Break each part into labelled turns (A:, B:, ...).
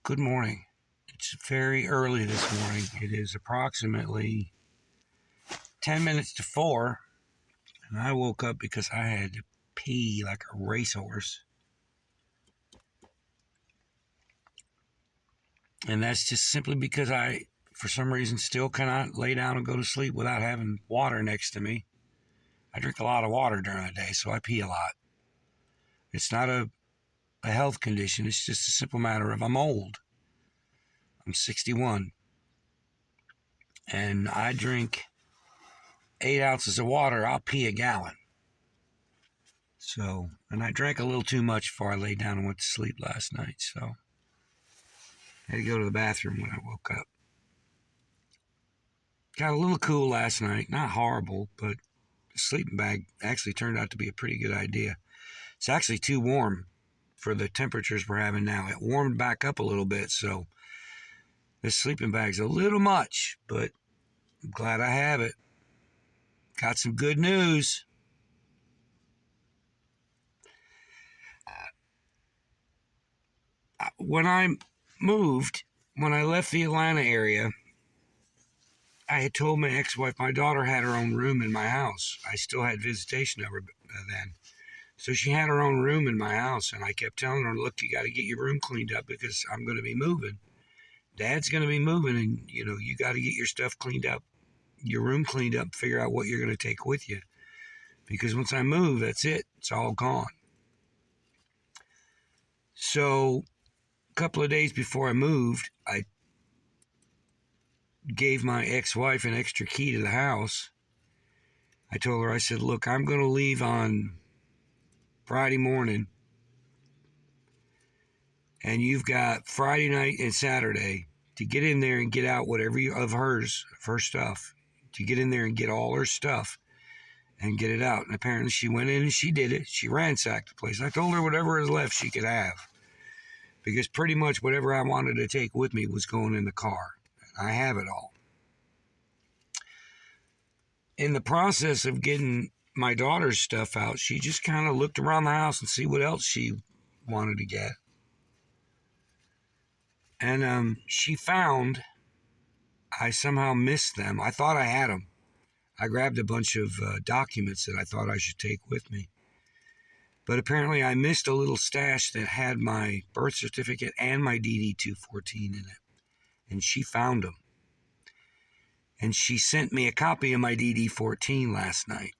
A: Good morning. It's very early this morning. It is approximately 10 minutes to 4, and I woke up because I had to pee like a racehorse. And that's just simply because I, for some reason, still cannot lay down and go to sleep without having water next to me. I drink a lot of water during the day, so I pee a lot. It's not a health condition, it's just a simple matter of I'm old. I'm 61, and I drink 8 ounces of water. I'll pee a gallon. So, and I drank a little too much before I laid down and went to sleep last night. So, I had to go to the bathroom when I woke up. Got a little cool last night. Not horrible, but the sleeping bag actually turned out to be a pretty good idea. It's actually too warm for the temperatures we're having now. It warmed back up a little bit, so this sleeping bag's a little much, but I'm glad I have it. Got some good news. When I moved, when I left the Atlanta area, I had told my ex-wife my daughter had her own room in my house. I still had visitation of her then. So she had her own room in my house, and I kept telling her, look, you got to get your room cleaned up because I'm going to be moving. Dad's going to be moving, and, you got to get your stuff cleaned up, your room cleaned up, figure out what you're going to take with you. Because once I move, that's it. It's all gone. So a couple of days before I moved, I gave my ex-wife an extra key to the house. I told her, I said, look, I'm going to leave on Friday morning, and you've got Friday night and Saturday to get in there and get out whatever of her stuff, to get in there and get all her stuff and get it out. And apparently she went in and she did it. She ransacked the place. I told her whatever is left she could have, because pretty much whatever I wanted to take with me was going in the car. I have it all. In the process of getting my daughter's stuff out, she just kind of looked around the house and see what else she wanted to get. And she found, I somehow missed them. I thought I had them. I grabbed a bunch of documents that I thought I should take with me. But apparently I missed a little stash that had my birth certificate and my DD-214 in it. And she found them. And she sent me a copy of my DD-14 last night.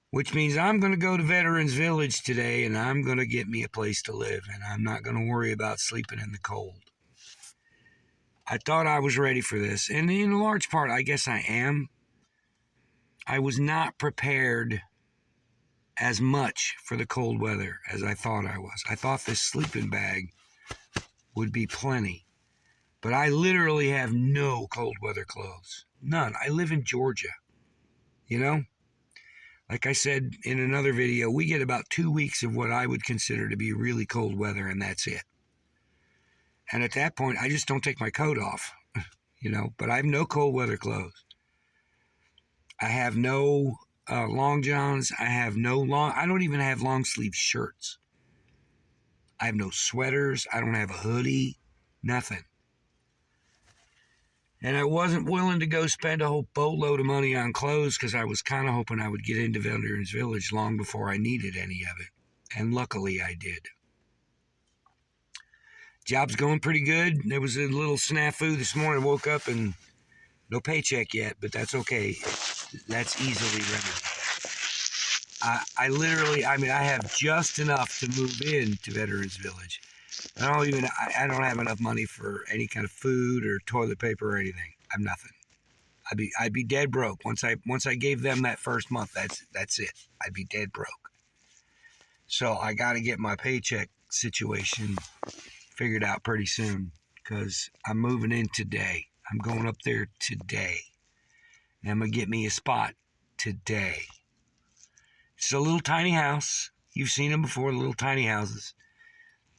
A: Which means I'm going to go to Veterans Village today, and I'm going to get me a place to live, and I'm not going to worry about sleeping in the cold. I thought I was ready for this, and in a large part, I guess I am. I was not prepared as much for the cold weather as I thought I was. I thought this sleeping bag would be plenty, but I literally have no cold weather clothes. None. I live in Georgia, Like I said in another video, we get about 2 weeks of what I would consider to be really cold weather, and that's it. And at that point, I just don't take my coat off, but I have no cold weather clothes. I have no long johns. I don't even have long sleeve shirts. I have no sweaters. I don't have a hoodie, nothing. And I wasn't willing to go spend a whole boatload of money on clothes because I was kind of hoping I would get into Veterans Village long before I needed any of it. And luckily I did. Job's going pretty good. There was a little snafu this morning. Woke up and no paycheck yet, but that's okay. That's easily remedied. I have just enough to move in to Veterans Village. I don't have enough money for any kind of food or toilet paper or anything. I'm nothing. I'd be dead broke. Once I gave them that first month, that's it. I'd be dead broke. So I got to get my paycheck situation figured out pretty soon, because I'm moving in today. I'm going up there today. And I'm going to get me a spot today. It's a little tiny house. You've seen them before, the little tiny houses.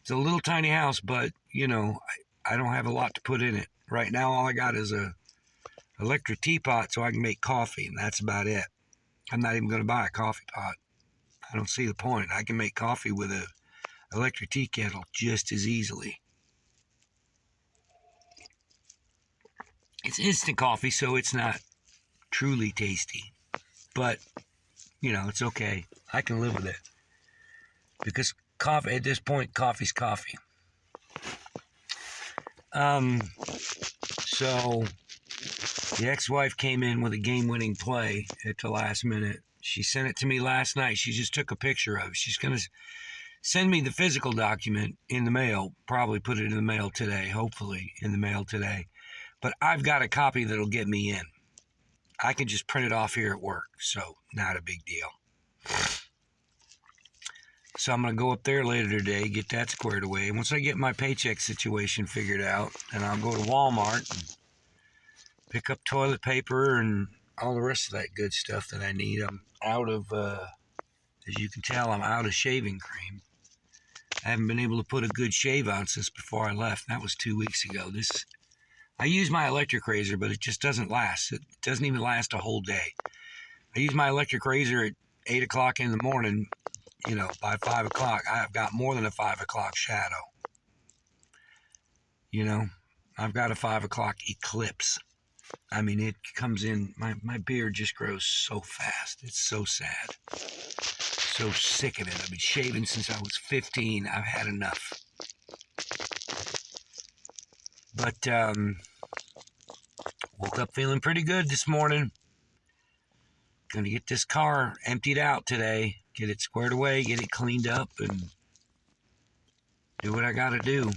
A: It's a little tiny house, but, I don't have a lot to put in it. Right now, all I got is a electric teapot so I can make coffee, and that's about it. I'm not even going to buy a coffee pot. I don't see the point. I can make coffee with a electric tea kettle just as easily. It's instant coffee, so it's not truly tasty. But, it's okay. I can live with it. Because coffee, at this point, coffee's coffee. So the ex-wife came in with a game-winning play at the last minute. She sent it to me last night. She just took a picture of it. She's going to send me the physical document in the mail, probably put it in the mail today, hopefully in the mail today. But I've got a copy that'll get me in. I can just print it off here at work, so not a big deal. So I'm going to go up there later today, get that squared away. And once I get my paycheck situation figured out, then I'll go to Walmart and pick up toilet paper and all the rest of that good stuff that I need. I'm out of, as you can tell, I'm out of shaving cream. I haven't been able to put a good shave on since before I left. That was 2 weeks ago. I use my electric razor, but it just doesn't last. It doesn't even last a whole day. I use my electric razor at 8 o'clock in the morning. By 5 o'clock, I've got more than a 5 o'clock shadow. I've got a 5 o'clock eclipse. I mean, it comes in, my beard just grows so fast. It's so sad. So sick of it. I've been shaving since I was 15. I've had enough. But, woke up feeling pretty good this morning. Gonna get this car emptied out today. Get it squared away, get it cleaned up, and do what I gotta do.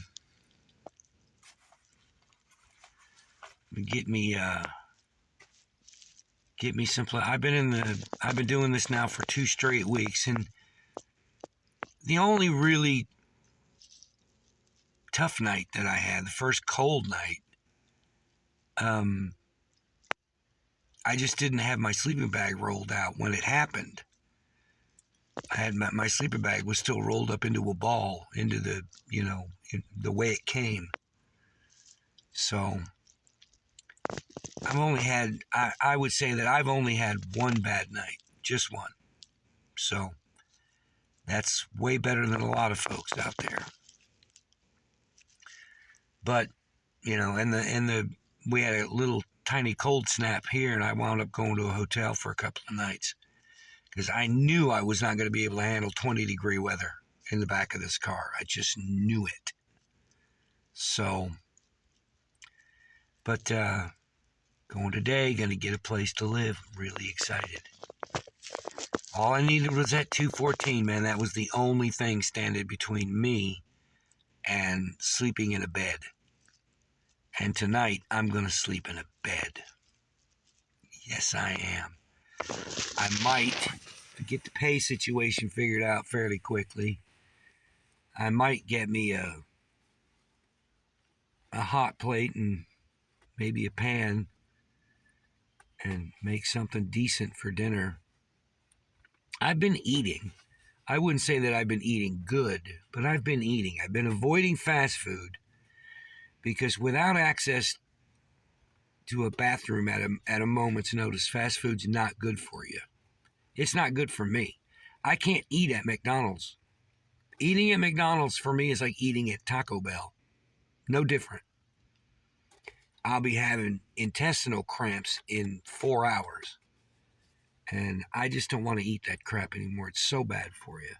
A: Get me some. I've been doing this now for 2 straight weeks, and the only really tough night that I had, the first cold night, I just didn't have my sleeping bag rolled out when it happened. I had my sleeping bag was still rolled up into a ball, into the, the way it came. So I would say that I've only had one bad night, just one. So that's way better than a lot of folks out there. But, we had a little tiny cold snap here, and I wound up going to a hotel for a couple of nights because I knew I was not going to be able to handle 20-degree weather in the back of this car. I just knew it. So, but going today, going to get a place to live. Really excited. All I needed was that 214, man. That was the only thing standing between me and sleeping in a bed. And tonight, I'm going to sleep in a bed. Yes, I am. I might get the pay situation figured out fairly quickly. I might get me a hot plate and maybe a pan and make something decent for dinner. I've been eating. I wouldn't say that I've been eating good, but I've been eating. I've been avoiding fast food because without access to a bathroom at a moment's notice, fast food's not good for you. It's not good for me. I can't eat at McDonald's. Eating at McDonald's for me is like eating at Taco Bell. No different. I'll be having intestinal cramps in 4 hours. And I just don't want to eat that crap anymore. It's so bad for you.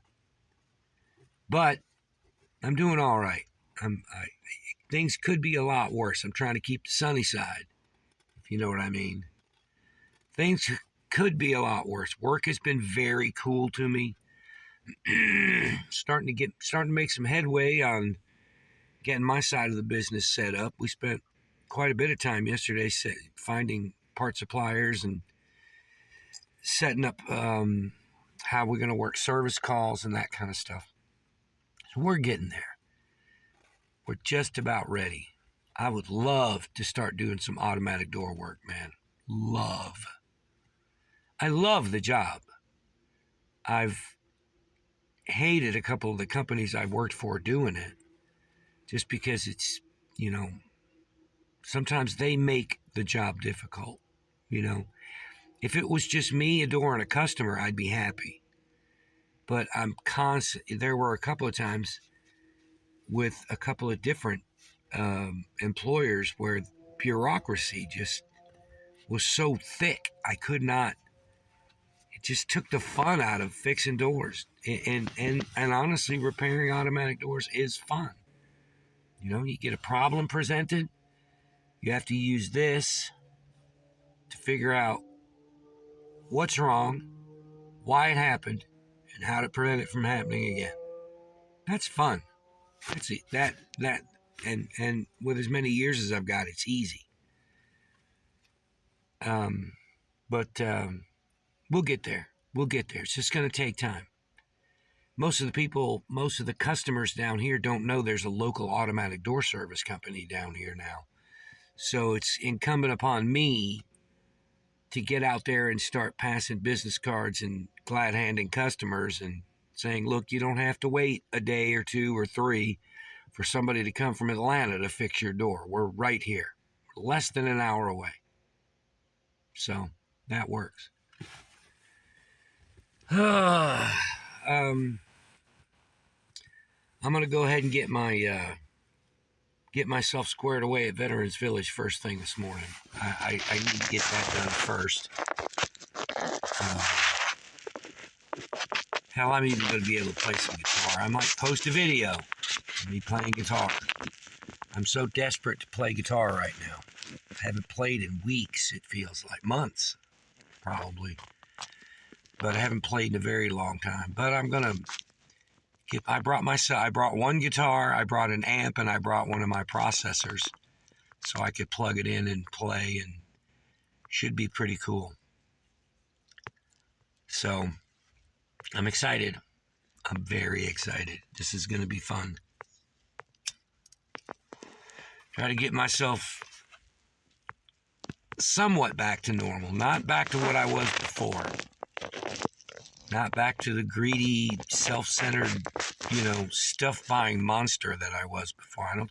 A: But I'm doing all right. Things could be a lot worse. I'm trying to keep the sunny side, if you know what I mean. Things could be a lot worse. Work has been very cool to me. starting to make some headway on getting my side of the business set up. We spent quite a bit of time yesterday finding part suppliers and setting up how we're going to work service calls and that kind of stuff. So we're getting there. We're just about ready. I would love to start doing some automatic door work, man. I love the job. I've hated a couple of the companies I've worked for doing it just because it's, sometimes they make the job difficult. If it was just me, a door, and a customer, I'd be happy. But I'm constant. There were a couple of times with a couple of different employers where bureaucracy just was so thick. I could not. It just took the fun out of fixing doors. And honestly, repairing automatic doors is fun. You know, you get a problem presented. You have to use this to figure out what's wrong, why it happened, and how to prevent it from happening again. That's fun. That's it. That and with as many years as I've got, it's easy. Um, but we'll get there. We'll get there. It's just going to take time. Most of the people, most of the customers down here don't know there's a local automatic door service company down here now. So it's incumbent upon me to get out there and start passing business cards and glad handing customers and saying, look, you don't have to wait a day or two or three for somebody to come from Atlanta to fix your door. We're right here, less than an hour away. So that works. I'm going to go ahead and get myself squared away at Veterans Village first thing this morning. I need to get that done first. Hell, I'm even going to be able to play some guitar. I might post a video of me playing guitar. I'm so desperate to play guitar right now. I haven't played in weeks, it feels like. Months, probably. But I haven't played in a very long time. But I'm going to I brought one guitar, I brought an amp, and I brought one of my processors so I could plug it in and play, and should be pretty cool. So I'm excited. I'm very excited. This is going to be fun. Try to get myself somewhat back to normal. Not back to what I was before. Not back to the greedy, self-centered, stuff-buying monster that I was before. I don't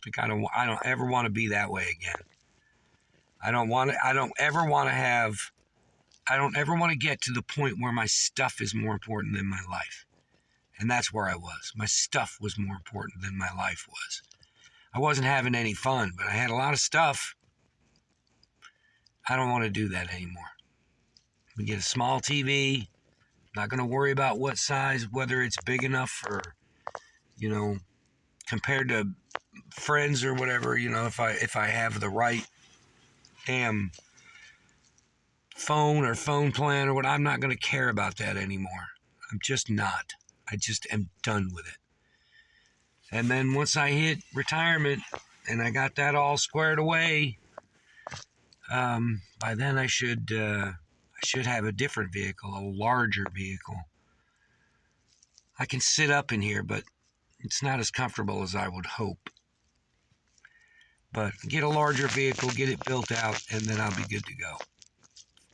A: ever want to be that way again. I don't ever want to get to the point where my stuff is more important than my life. And that's where I was. My stuff was more important than my life was. I wasn't having any fun, but I had a lot of stuff. I don't want to do that anymore. We get a small TV. Not going to worry about what size, whether it's big enough for, compared to friends or whatever, if I have the right damn phone or phone plan or what, I'm not going to care about that anymore. I'm just not. I just am done with it. And then once I hit retirement and I got that all squared away, by then I should have a different vehicle, a larger vehicle. I can sit up in here, but it's not as comfortable as I would hope. But get a larger vehicle, get it built out, and then I'll be good to go.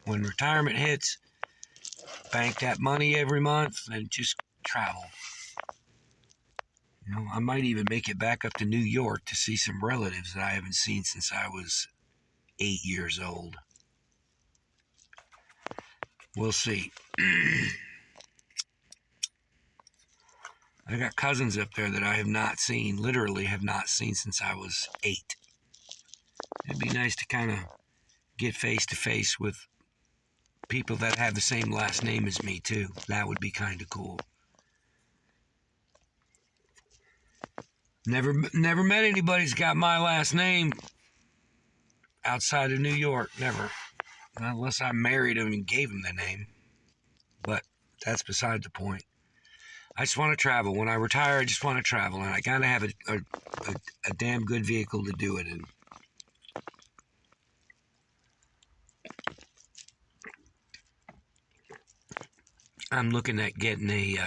A: When retirement hits, bank that money every month and just travel. I might even make it back up to New York to see some relatives that I haven't seen since I was 8 years old. We'll see. I got cousins up there that I have not seen, literally have not seen since I was 8. It'd be nice to kind of get face to face with people that have the same last name as me too. That would be kind of cool. Never met anybody who's got my last name outside of New York. Never. Unless I married him and gave him the name. But that's beside the point. I just want to travel. When I retire, I just want to travel. And I got to have a damn good vehicle to do it in. I'm looking at getting a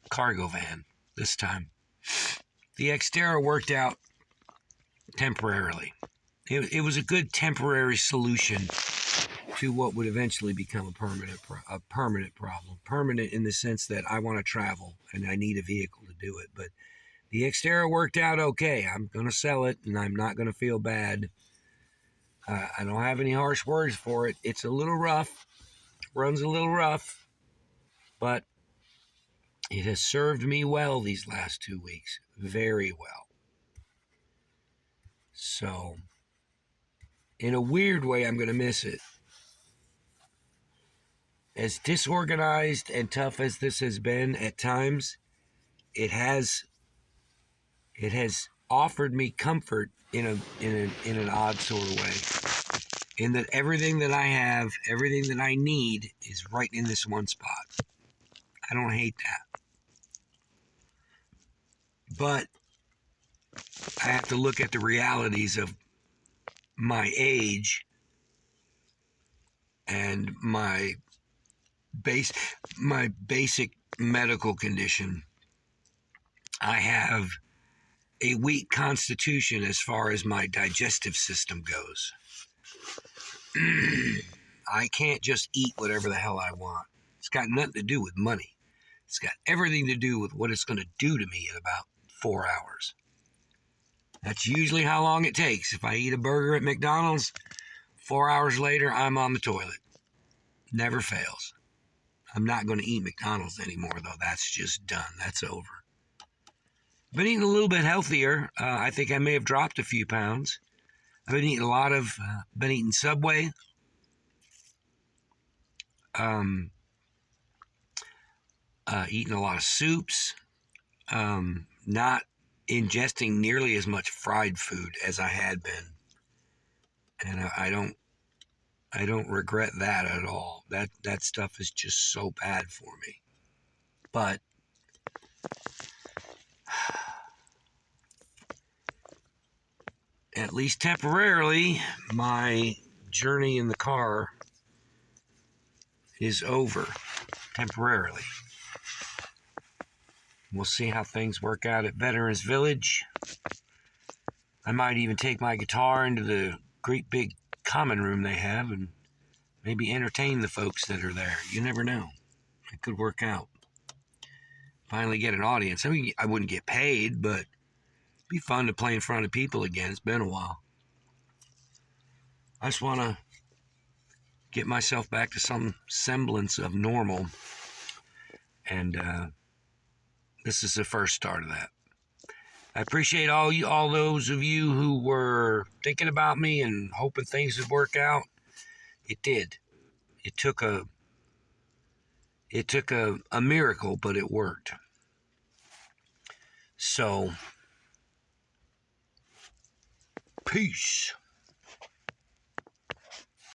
A: cargo van this time. The Xterra worked out temporarily. It was a good temporary solution to what would eventually become a permanent problem. Permanent in the sense that I want to travel and I need a vehicle to do it. But the Xterra worked out okay. I'm going to sell it and I'm not going to feel bad. I don't have any harsh words for it. It's a little rough. Runs a little rough. But It has served me well these last 2 weeks. Very well. So, in a weird way, I'm going to miss it. As disorganized and tough as this has been at times, it has offered me comfort in an odd sort of way. In that everything that I have, everything that I need is right in this one spot. I don't hate that. But I have to look at the realities of my age and my basic medical condition. I have a weak constitution as far as my digestive system goes. I can't just eat whatever the hell I want. It's got nothing to do with money. It's got everything to do with what it's going to do to me in about 4 hours. That's usually how long it takes. If I eat a burger at McDonald's, 4 hours later, I'm on the toilet. Never fails. I'm not going to eat McDonald's anymore, though. That's just done. That's over. I've been eating a little bit healthier. I think I may have dropped a few pounds. I've been eating been eating Subway. Eating a lot of soups. Not ingesting nearly as much fried food as I had been. And I don't regret that at all. That stuff is just so bad for me. But at least temporarily, my journey in the car is over. Temporarily. We'll see how things work out at Veterans Village. I might even take my guitar into the great big common room they have and maybe entertain the folks that are there. You never know. It could work out. Finally get an audience. I mean, I wouldn't get paid, but it'd be fun to play in front of people again. It's been a while. I just want to get myself back to some semblance of normal. And this is the first start of that. I appreciate all those of you who were thinking about me and hoping things would work out. It did. It took a miracle, but it worked. So, peace.